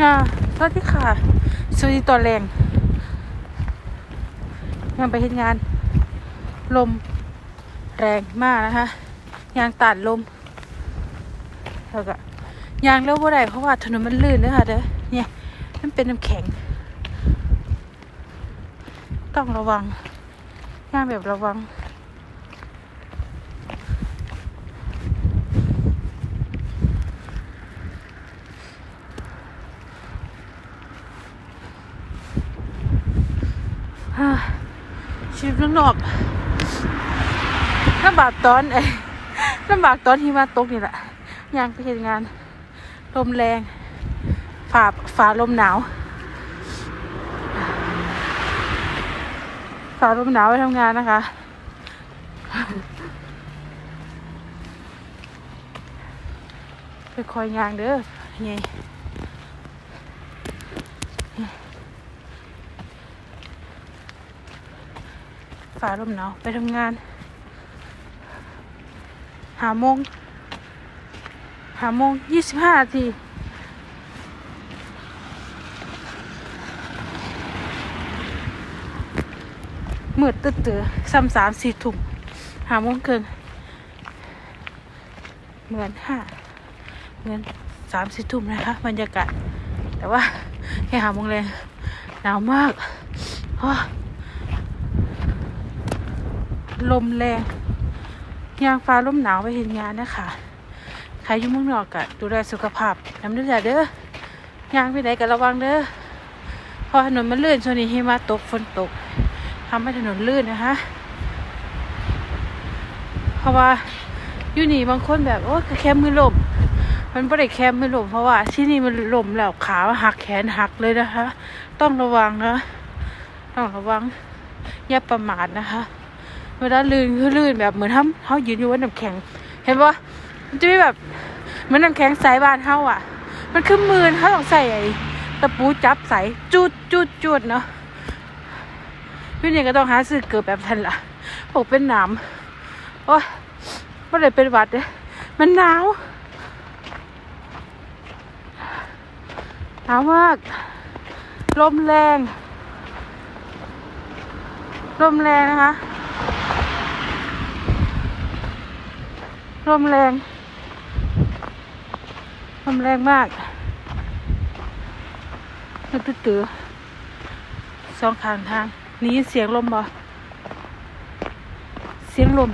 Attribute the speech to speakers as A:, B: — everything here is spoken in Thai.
A: อ่าสวัสดีค่ะสวัสดีตอนแรงยังไปเฮ็ดงานลมแรงมากนะคะยางตัดลมแล้วก็ยางเร็วบ่ได้เพราะว่าถนนมันลื่นนะคะเด้อเนี่ยมันเป็นน้ำแข็งต้องระวังยางแบบระวังชีวิตข้างนอกลำบากตอนลำบากตอนหิมะตกนี่แหละยางไปเฮ็ดงานลมแรงฝ่าลมหนาวไปทำงานนะคะไปคอยยางเด้อไงฝ่าลมหนาวไปทำงาน5 โมง25 นาทีมืดตื้อซ้ำ3-4 ทุ่ม5 โมงครึ่งเหมือน3-4 ทุ่มนะคะบรรยากาศแต่ว่าแค่5 โมงแรงหนาวมากลมแรงยางฟ้าลมหนาวไปเห็นงานนะคะใครอยู่เมืองนอกก็ดูแลสุขภาพน้ำเด้อเด้อยางไปไหนก็ระวังเด้อเพราะถนนมันลื่นช่วงนี้หิมะตกฝนตกทำให้ถนนลื่นนะคะเพราะว่าอยู่นี่บางคนแบบโอ้แค่มือล่มมันไม่ได้แค่มือล่มเพราะว่าที่นี่มันล่มแล้วขาหักแขนหักเลยนะคะต้องระวังนะต้องระวังอย่าประมาทนะคะเวลาลื่นคือลื่นแบบเหมือนเขายืนอยู่บนน้ำแข็งเห็นปะมันจะไม่แบบเหมือนน้ำแข็งใสบ้านเขาอ่ะมันคือมือเขาต้องใส่ไอ้ตะปูจับใส่จุดเนาะพี่เนี่ยก็ต้องหาซื้อเกิดแบบทันละบอกเป็นหนามโอ้ยไม่ได้เป็นหวัดเลยมันหนาวมากลมแรงนะคะลมแรงมากมันตื้อสองข้างทางนี้เสียงลมบ่เสียงลม